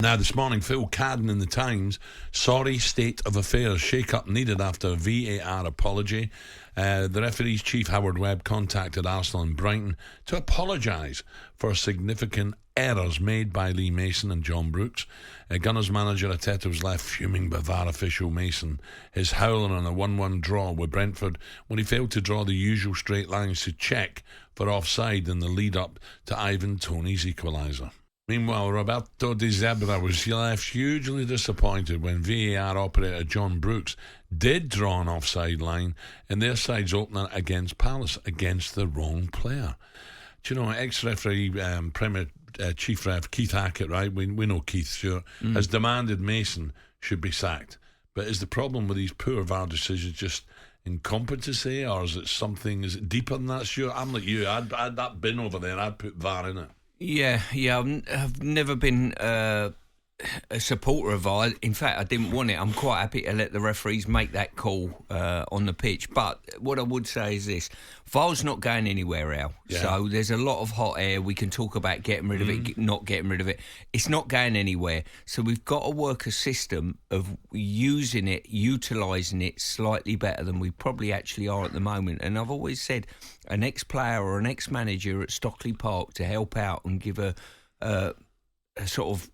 Now, this morning, Phil Cadden in the Times, sorry state of affairs, shake-up needed after VAR apology. The referee's Chief Howard Webb contacted Arsenal and Brighton to apologise for significant errors made by Lee Mason and John Brooks. Gunners manager Arteta was left fuming by VAR official Mason, his howler on a 1-1 draw with Brentford when he failed to draw the usual straight lines to check for offside in the lead-up to Ivan Toney's equaliser. Meanwhile, Roberto De Zebra was left hugely disappointed when VAR operator John Brooks did draw an offside line in their side's opener against Palace against the wrong player. Do you know, ex-referee Premier Chief Ref Keith Hackett, right? We know Keith Stewart, has demanded Mason should be sacked. But is the problem with these poor VAR decisions just incompetency, or is it deeper than that, Stuart? I'm like you, I'd that bin over there, I'd put VAR in it. Yeah, I've never been a supporter of VAR. In fact, I didn't want it. I'm quite happy to let the referees make that call on the pitch. But what I would say is this: VAR's not going anywhere, Al. Yeah. So there's a lot of hot air. We can talk about getting rid of it, not getting rid of it. It's not going anywhere. So we've got to work a system of using it, utilising it slightly better than we probably actually are at the moment. And I've always said an ex-player or an ex-manager at Stockley Park to help out and give a sort of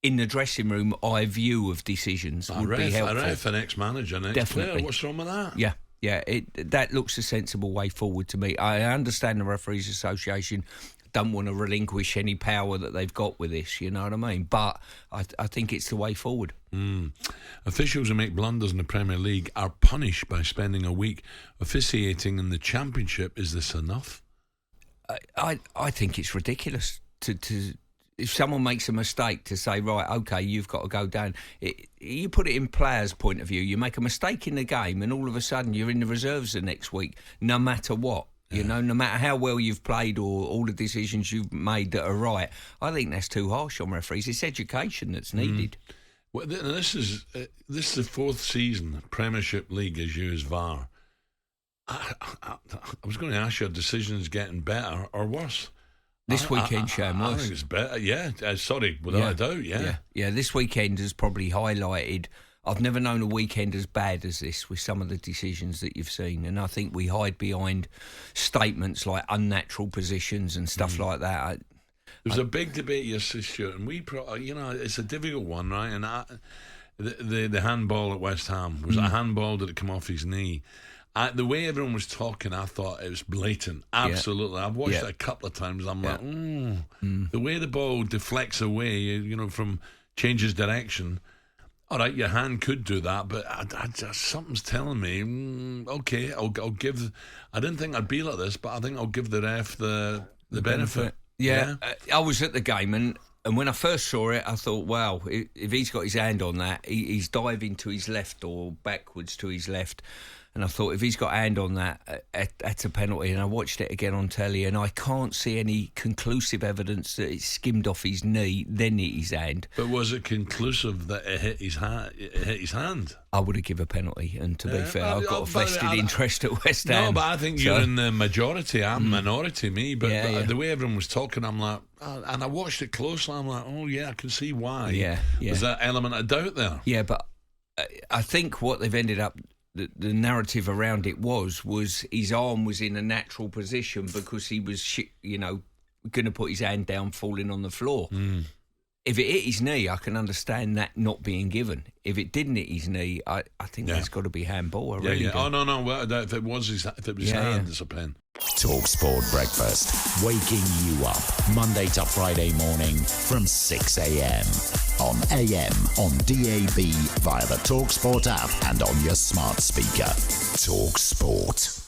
in the dressing room eye view of decisions would be helpful. A ref, an ex-manager, an ex-player, what's wrong with that? Yeah, that looks a sensible way forward to me. I understand the Referees Association don't want to relinquish any power that they've got with this, you know what I mean? But I think it's the way forward. Officials who make blunders in the Premier League are punished by spending a week officiating in the Championship. Is this enough? I think it's ridiculous to if someone makes a mistake to say, right, OK, you've got to go down. You put it in players' point of view. You make a mistake in the game and all of a sudden you're in the reserves the next week, no matter what. You know, no matter how well you've played or all the decisions you've made that are right. I think that's too harsh on referees. It's education that's needed. Well, this is the fourth season Premiership League has used VAR. I was going to ask you, are decisions getting better or worse? This weekend, Shane, I think it's better. Yeah, sorry, without a doubt. Yeah. This weekend has probably highlighted. I've never known a weekend as bad as this with some of the decisions that you've seen, and I think we hide behind statements like unnatural positions and stuff like that. There was a big debate yesterday, Stuart, and it's a difficult one, right? And the handball at West Ham, was it a handball? Did it come off his knee? The way everyone was talking, I thought it was blatant. Absolutely. I've watched it a couple of times. I'm like, the way the ball deflects away, from changes direction. All right, your hand could do that, but something's telling me, okay, I'll give. I didn't think I'd be like this, but I think I'll give the ref the benefit. Yeah. I was at the game, and when I first saw it, I thought, wow, if he's got his hand on that, he's diving to his left or backwards to his left. And I thought, if he's got a hand on that, that's a penalty. And I watched it again on telly, and I can't see any conclusive evidence that it skimmed off his knee, then hit his hand. But was it conclusive that it hit his hand? I would have given a penalty, and to be fair, I've got a vested interest at West Ham. No, but I think you're in the majority. I'm minority, me. But the way everyone was talking, I'm like, and I watched it closely, I'm like, oh yeah, I can see why. Yeah. There's that element of doubt there. Yeah, but I think what they've ended up... The narrative around it was his arm was in a natural position because he was, going to put his hand down, falling on the floor. If it hit his knee, I can understand that not being given. If it didn't hit his knee, I think there's got to be handball. I really do. Oh no! Well, if it was his hand, it's a pen. talkSPORT Breakfast, waking you up Monday to Friday morning from 6 a.m. on AM, on DAB, via the talkSPORT app and on your smart speaker. talkSPORT.